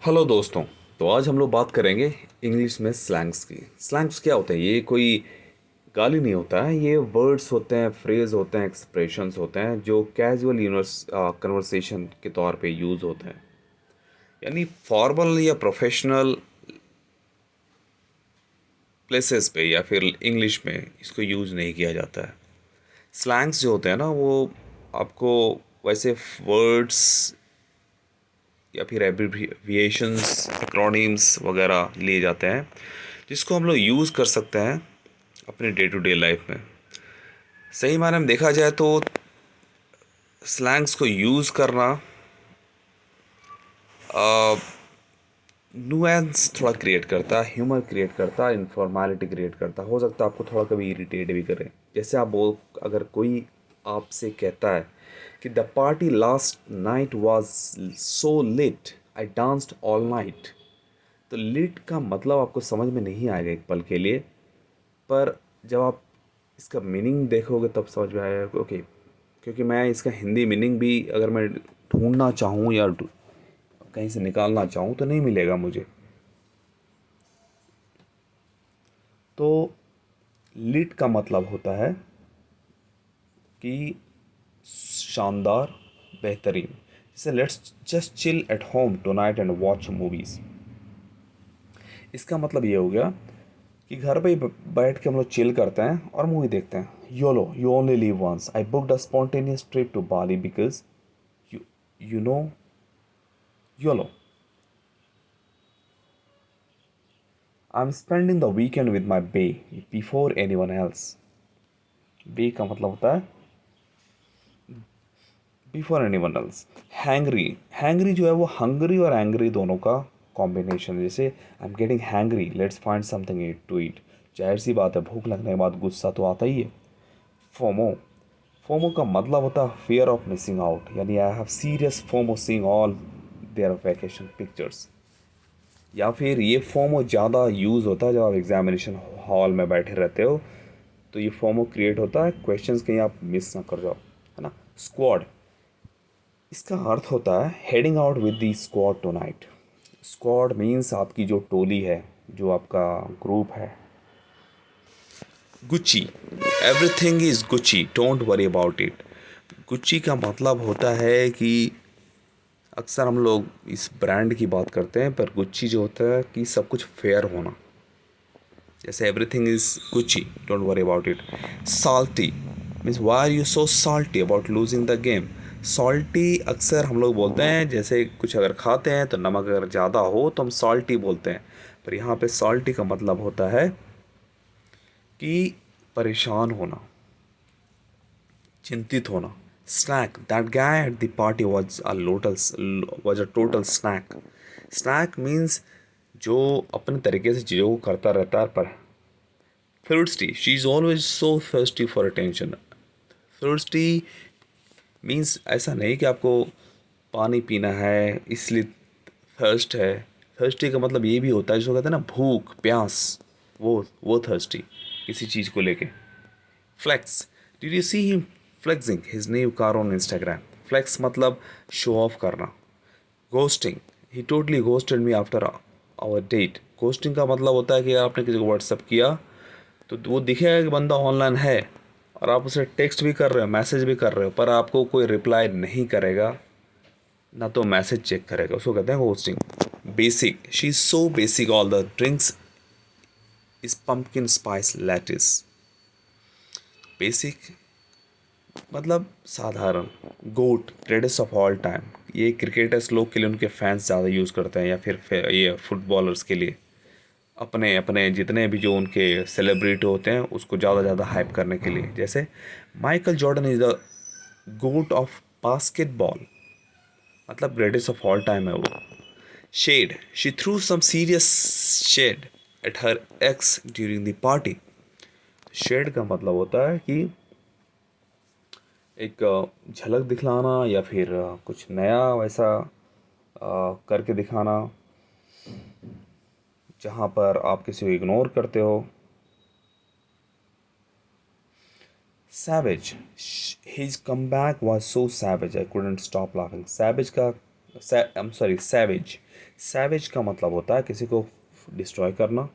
Hello दोस्तों। तो आज हम लोग बात करेंगे इंग्लिश में स्लैंग्स की। स्लैंग्स क्या होते हैं? ये कोई गाली नहीं होता है, ये वर्ड्स होते हैं, फ्रेज होते हैं, एक्सप्रेशंस होते हैं जो कैजुअल यूनिवर्स कन्वर्सेशन के तौर पे यूज़ होते हैं। यानी फॉर्मल या प्रोफेशनल प्लेसेस पे या फिर इंग्लिश में इसको यूज़ नहीं किया जाता है। स्लैंग्स जो होते हैं ना, वो आपको वैसे वर्ड्स या फिर एब्रिविएशंस, एक्रोनिम्स वगैरह लिए जाते हैं जिसको हम लोग यूज़ कर सकते हैं अपने डे टू डे लाइफ में। सही मायने में देखा जाए तो स्लैंग्स को यूज़ करना नुएंस थोड़ा क्रिएट करता है, ह्यूमर क्रिएट करता है, इनफॉर्मेलिटी क्रिएट करता है। हो सकता है आपको थोड़ा कभी इरिटेट भी करे। जैसे आप बोल, अगर कोई आपसे कहता है कि the party last night was so let, I danced all night, तो लिट का मतलब आपको समझ में नहीं आएगा एक पल के लिए, पर जब आप इसका मीनिंग देखोगे तब समझ में आएगा। ओके, क्योंकि मैं इसका हिंदी मीनिंग भी अगर मैं ढूंढना चाहूँ या कहीं से निकालना चाहूँ तो नहीं मिलेगा मुझे। तो लिट का मतलब होता है कि शानदार, बेहतरीन। जैसे let's just chill at home tonight and watch movies. इसका मतलब ये हो गया कि घर पे ही बैठ के हम लोग चिल करते हैं और मूवी देखते हैं। YOLO, you only live once, I booked a spontaneous trip to Bali because you you know YOLO, I am spending the weekend with my bae before anyone else. Bae का मतलब होता है before anyone else. Hangry, hangry जो है वो Hungary और angry दोनों का कॉम्बिनेशन। जैसे I am getting hangry, let's find something to eat. जाहिर सी बात है, भूख लगने के बाद गुस्सा तो आता ही है। फोमो, फोमो का मतलब होता है फियर ऑफ मिसिंग आउट, यानी I have serious FOMO seeing all their vacation pictures. या फिर ये फोमो ज़्यादा यूज़ होता है जब आप एग्जामिनेशन हॉल में बैठे रहते हो, तो ये फोमो क्रिएट होता है, क्वेश्चंस कहीं आप मिस ना कर जाओ, है ना। स्क्वाड, इसका अर्थ होता है heading out with the squad tonight. Squad means आपकी जो टोली है, जो आपका ग्रुप है। Gucci, everything is Gucci, don't worry about it. Gucci का मतलब होता है कि अक्सर हम लोग इस ब्रांड की बात करते हैं, पर गुच्ची जो होता है कि सब कुछ फेयर होना। जैसे everything is Gucci, don't worry about it. Salty means why are you so salty about losing the game. Salty अक्सर हम लोग बोलते हैं, जैसे कुछ अगर खाते हैं तो नमक अगर ज़्यादा हो तो हम सॉल्टी बोलते हैं, पर यहाँ पे सॉल्टी का मतलब होता है कि परेशान होना, चिंतित होना। Snack, that guy at the party was a total snack. Snack means जो अपने तरीके से चीज़ों को करता रहता है, पर thirsty, she is always so thirsty for attention. thirsty means ऐसा नहीं कि आपको पानी पीना है इसलिए थर्स्ट है। थर्स्टी का मतलब ये भी होता है, जो कहते हैं ना भूख प्यास, वो थर्स्टी किसी चीज़ को लेके। Flex, did you see him flexing his new car on Instagram. Flex मतलब शो ऑफ करना। Ghosting, he totally ghosted me after our date. Ghosting का मतलब होता है कि आपने किसी को व्हाट्सअप किया तो वो दिखेगा कि बंदा ऑनलाइन है, और आप उसे टेक्स्ट भी कर रहे हो, मैसेज भी कर रहे हो, पर आपको कोई रिप्लाई नहीं करेगा, ना तो मैसेज चेक करेगा, उसको कहते हैं hosting. Basic, she is so basic, all the drinks is pumpkin spice lattice. Basic मतलब साधारण। गोट, ग्रेटेस्ट ऑफ ऑल टाइम, ये क्रिकेटर्स लोग के लिए उनके फैंस ज़्यादा यूज़ करते हैं, या फिर ये फुटबॉलर्स के लिए अपने अपने जितने भी जो उनके सेलिब्रिटी होते हैं उसको ज़्यादा हाइप करने के लिए। जैसे Michael Jordan is the GOAT of basketball, मतलब ग्रेटेस्ट ऑफ ऑल टाइम है वो। Shade, she threw some serious shade at her ex during the party. Shade का मतलब होता है कि एक झलक दिखलाना, या फिर कुछ नया वैसा करके दिखाना जहाँ पर आप किसी को इग्नोर करते हो। Savage, his comeback was so savage I couldn't stop laughing. Savage का I'm sorry, savage, सैवेज का मतलब होता है किसी को डिस्ट्रॉय करना।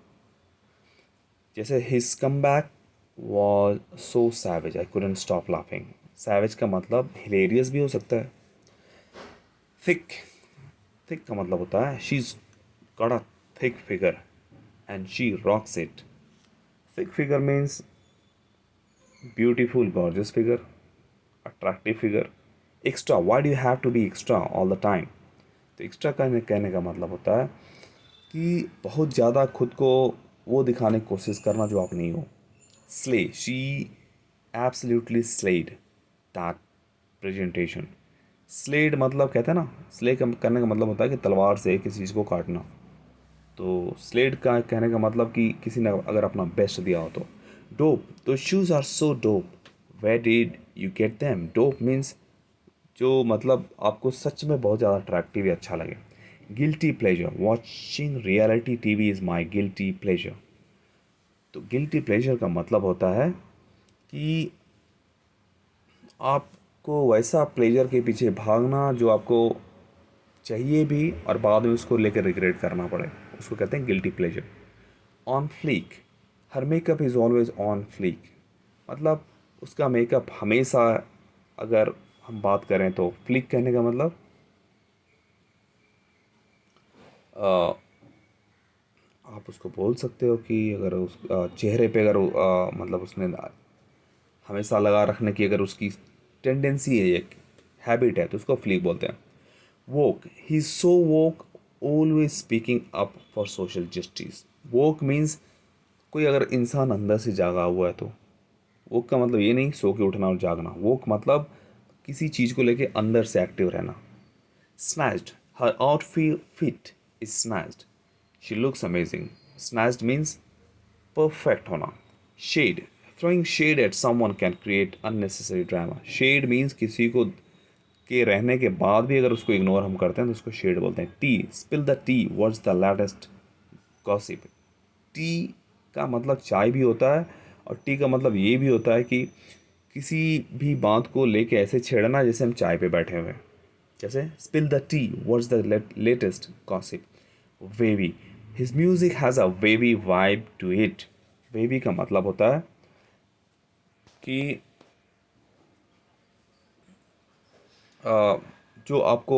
जैसे his come back was so savage I couldn't stop laughing. Savage का मतलब हिलेरियस भी हो सकता है। थिक, थिक का मतलब होता है she is got a thick figure and she rocks it. Thick figure means beautiful gorgeous figure, attractive figure. Extra, why do you have to be extra all the time. तो extra कहने का मतलब होता है कि बहुत ज़्यादा खुद को वो दिखाने की कोशिश करना जो आप नहीं हो। Slay, she absolutely slayed that presentation. Slayed मतलब कहते हैं ना, स्ले करने का मतलब होता है कि तलवार से किसी चीज़ को काटना। तो स्लेड का कहने का मतलब कि किसी ने अगर अपना बेस्ट दिया हो तो। डोप, तो shoes are so dope, where did you get them. Dope means जो मतलब आपको सच में बहुत ज़्यादा अट्रैक्टिव या अच्छा लगे। Guilty pleasure, watching reality TV is my guilty pleasure. तो गिल्टी प्लेजर का मतलब होता है कि आपको वैसा प्लेजर के पीछे भागना जो आपको चाहिए भी और बाद में उसको लेकर रिग्रेट करना पड़े, उसको कहते हैं guilty pleasure. On flick, her makeup is always on flick, मतलब उसका मेकअप हमेशा, अगर हम बात करें तो फ्लिक कहने का मतलब आप उसको बोल सकते हो कि अगर उस चेहरे पे अगर मतलब उसने हमेशा लगा रखने की अगर उसकी टेंडेंसी है, एक हैबिट है, तो उसको फ्लिक बोलते हैं। Woke, he so woke, always speaking up for social justice. Woke means कोई अगर इंसान अंदर से जागा हुआ है तो। वोक का मतलब ये नहीं सो के उठना और जागना। वोक मतलब किसी चीज़ को लेके अंदर से एक्टिव रहना। Snatched, her outfit is snatched. She looks amazing. Snatched means perfect होना। Shade, throwing shade at someone can create unnecessary drama. Shade means किसी को के रहने के बाद भी अगर उसको इग्नोर हम करते हैं तो उसको शेड बोलते हैं। T, spill the tea, what's the latest gossip। T का मतलब चाय भी होता है और टी का मतलब ये भी होता है कि किसी भी बात को लेके ऐसे छेड़ना जैसे हम चाय पे बैठे हुए हैं। जैसे spill the tea, what's the latest gossip. Wavy, his music has a wavy vibe to it. Wavy का मतलब होता है कि जो आपको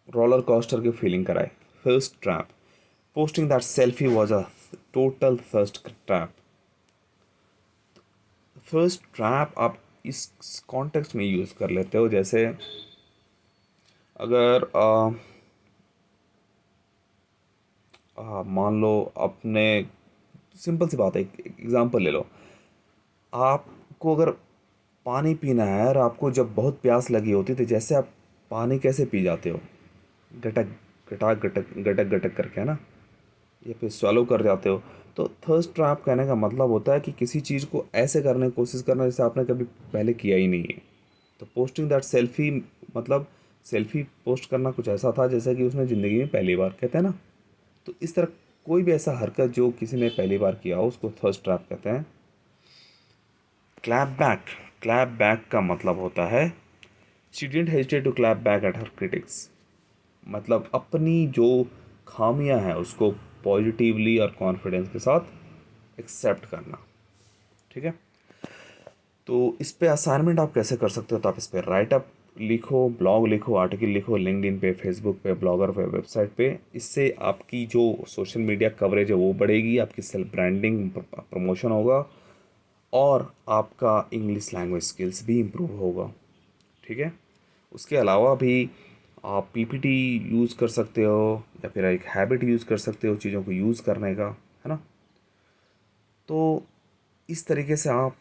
रोलर कोस्टर की फीलिंग कराए। Thirst trap, posting that selfie was a total thirst trap. First trap आप इस कॉन्टेक्स्ट में यूज़ कर लेते हो, जैसे अगर मान लो अपने, सिंपल सी बात है, एक एग्ज़ाम्पल ले लो। आपको अगर पानी पीना है और आपको जब बहुत प्यास लगी होती तो जैसे आप पानी कैसे पी जाते हो, गटक गटक गटक गटक गटक करके, है ना, या फिर swallow कर जाते हो। तो थर्स्ट ट्रैप कहने का मतलब होता है कि किसी चीज़ को ऐसे करने की कोशिश करना जैसे आपने कभी पहले किया ही नहीं है। तो पोस्टिंग दैट सेल्फी मतलब सेल्फी पोस्ट करना कुछ ऐसा था जैसे कि उसने ज़िंदगी में पहली बार, कहते हैं ना। तो इस तरह कोई भी ऐसा हरकत जो किसी ने पहली बार किया हो उसको थर्स्ट ट्रैप कहते हैं। क्लैप बैक, क्लैप बैक का मतलब होता है she didn't hesitate to clap back at her critics. मतलब अपनी जो खामियां हैं उसको पॉजिटिवली और कॉन्फिडेंस के साथ एक्सेप्ट करना। ठीक है। तो इस पे असाइनमेंट आप कैसे कर सकते हो, तो आप इस पे राइट अप लिखो, ब्लॉग लिखो, आर्टिकल लिखो, लिंक्डइन पे, फेसबुक पे, ब्लॉगर पे, वेबसाइट पे। इससे आपकी जो सोशल मीडिया कवरेज है वो बढ़ेगी, आपकी सेल्फ ब्रांडिंग प्रमोशन होगा और आपका इंग्लिश लैंग्वेज स्किल्स भी इम्प्रूव होगा। ठीक है। उसके अलावा भी आप पीपीटी यूज़ कर सकते हो या फिर एक हैबिट यूज़ कर सकते हो चीज़ों को यूज़ करने का, है ना। तो इस तरीके से आप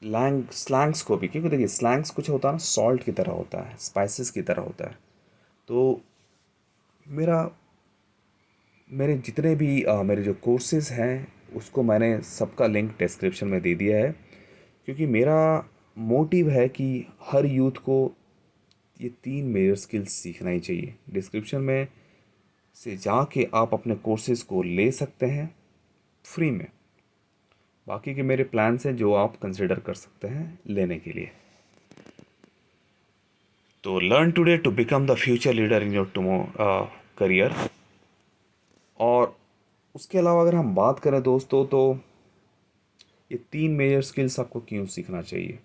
स्लैंग्स को भी, क्योंकि देखिए स्लैंग्स कुछ होता है ना, सॉल्ट की तरह होता है, स्पाइसेस की तरह होता है। तो मेरा मेरे जितने भी मेरे जो कोर्सेज़ हैं उसको मैंने सबका लिंक डिस्क्रिप्शन में दे दिया है, क्योंकि मेरा मोटिव है कि हर यूथ को ये 3 मेजर स्किल्स सीखना ही चाहिए। डिस्क्रिप्शन में से जाके आप अपने कोर्सेज़ को ले सकते हैं फ्री में। बाकी के मेरे प्लान्स हैं जो आप कंसिडर कर सकते हैं लेने के लिए। तो learn today to become the future leader in your tomorrow career. और उसके अलावा अगर हम बात करें दोस्तों, तो ये 3 मेजर स्किल्स आपको क्यों सीखना चाहिए?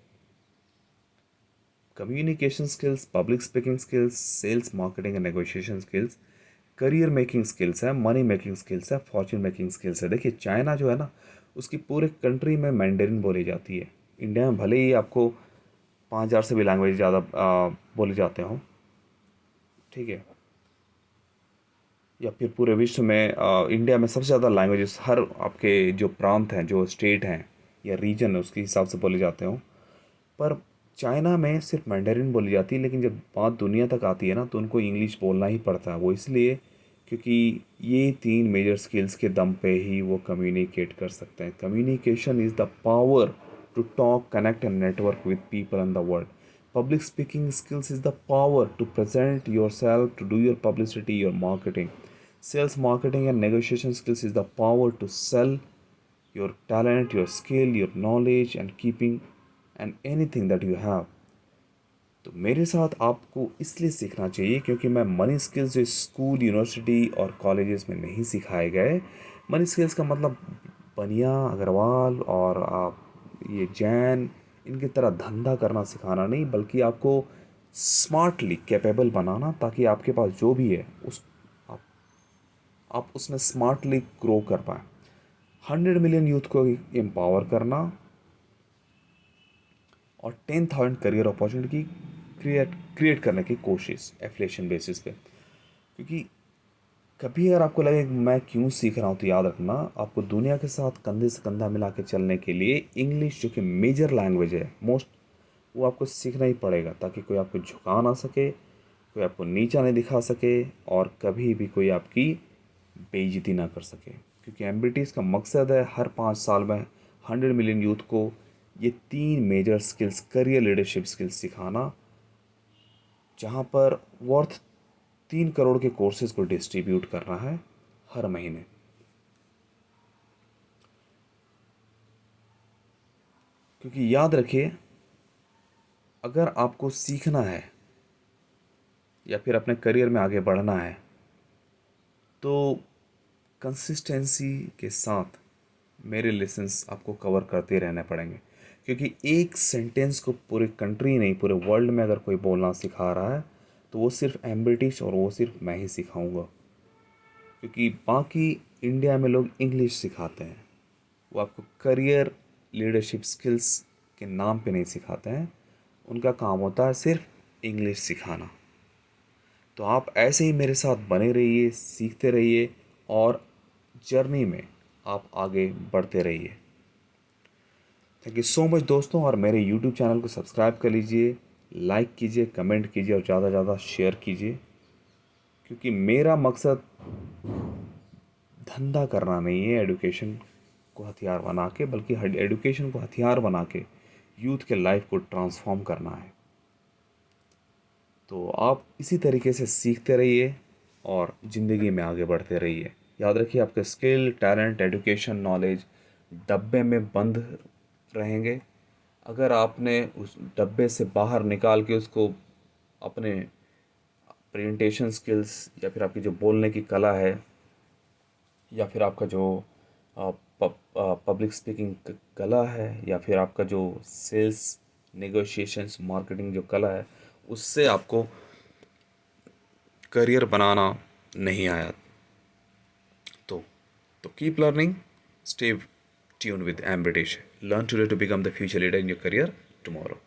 Communication skills, public speaking skills, sales marketing and negotiation skills, career making skills है, मनी मेकिंग स्किल्स है, फॉर्च्यून मेकिंग स्किल्स है। देखिए चाइना जो है ना, उसकी पूरे कंट्री में मैंडेरिन बोली जाती है। इंडिया में भले ही आपको 5,000 से भी लैंग्वेज ज़्यादा बोले जाते हों, ठीक है, या फिर पूरे विश्व में इंडिया में सबसे ज़्यादा लैंग्वेजेस हर आपके जो प्रांत हैं, जो स्टेट हैं या रीजन है, उसके हिसाब से बोले जाते हों। पर चाइना में सिर्फ मैंडेरिन बोली जाती है, लेकिन जब बात दुनिया तक आती है ना, तो उनको इंग्लिश बोलना ही पड़ता है। वो इसलिए क्योंकि ये 3 मेजर स्किल्स के दम पे ही वो कम्युनिकेट कर सकते हैं। Communication is the power to talk, connect and network with people in the world. Public speaking skills is the power to present yourself, to do your publicity, your marketing. Sales, marketing and negotiation skills is the power to sell your talent, your skill, your knowledge and keeping and anything that you have. तो मेरे साथ आपको इसलिए सीखना चाहिए क्योंकि मैं money skills जो स्कूल, यूनिवर्सिटी और कॉलेजेस में नहीं सिखाए गए। मनी स्किल्स का मतलब बनिया, अग्रवाल और आप ये जैन, इनकी तरह धंधा करना सिखाना नहीं, बल्कि आपको स्मार्टली कैपेबल बनाना, ताकि आपके पास जो भी है आप, आप उसमें स्मार्टली ग्रो कर पाएँ। 100 मिलियन यूथ को एम्पावर करना और 10,000 करियर अपॉर्चुनिटी क्रिएट करने की कोशिश एफिलिएशन बेसिस पे। क्योंकि कभी अगर आपको लगे मैं क्यों सीख रहा हूँ, तो याद रखना, आपको दुनिया के साथ कंधे से कंधा मिला के चलने के लिए इंग्लिश, जो कि मेजर लैंग्वेज है मोस्ट, वो आपको सीखना ही पड़ेगा, ताकि कोई आपको झुका ना सके, कोई आपको नीचा नहीं दिखा सके और कभी भी कोई आपकी बेइज्जती ना कर सके। क्योंकि एमबीटीज़ का मकसद है हर 5 साल में 100 मिलियन यूथ को ये 3 major skills, career leadership skills सिखाना, जहाँ पर वर्थ 3 करोड़ के कोर्सेज को डिस्ट्रीब्यूट करना है हर महीने। क्योंकि याद रखिए, अगर आपको सीखना है या फिर अपने करियर में आगे बढ़ना है, तो कंसिस्टेंसी के साथ मेरे लेसन्स आपको कवर करते रहने पड़ेंगे। क्योंकि एक सेंटेंस को पूरी कंट्री नहीं, पूरे वर्ल्ड में अगर कोई बोलना सिखा रहा है, तो वो सिर्फ एम्ब्रिटिश और वो सिर्फ मैं ही सिखाऊंगा। क्योंकि बाकी इंडिया में लोग इंग्लिश सिखाते हैं, वो आपको करियर लीडरशिप स्किल्स के नाम पे नहीं सिखाते हैं। उनका काम होता है सिर्फ इंग्लिश सिखाना। तो आप ऐसे ही मेरे साथ बने रहिए, सीखते रहिए और जर्नी में आप आगे बढ़ते रहिए। थैंक यू सो मच दोस्तों, और मेरे यूट्यूब चैनल को सब्सक्राइब कर लीजिए, लाइक कीजिए, कमेंट कीजिए और ज़्यादा से ज़्यादा शेयर कीजिए। क्योंकि मेरा मकसद धंधा करना नहीं है एडुकेशन को हथियार बना के, बल्कि एडुकेशन को हथियार बना के यूथ के लाइफ को ट्रांसफॉर्म करना है। तो आप इसी तरीके से सीखते रहिए और ज़िंदगी में आगे बढ़ते रहिए। याद रखिए, आपके स्किल, टैलेंट, एजुकेशन, नॉलेज डब्बे में बंद रहेंगे। अगर आपने उस डब्बे से बाहर निकाल के उसको अपने प्रेजेंटेशन स्किल्स, या फिर आपकी जो बोलने की कला है, या फिर आपका जो पब्लिक स्पीकिंग कला है, या फिर आपका जो सेल्स, नेगोशिएशंस, मार्केटिंग जो कला है, उससे आपको करियर बनाना नहीं आया, तो keep learning, stay tune with M British, learn today to become the future leader in your career tomorrow.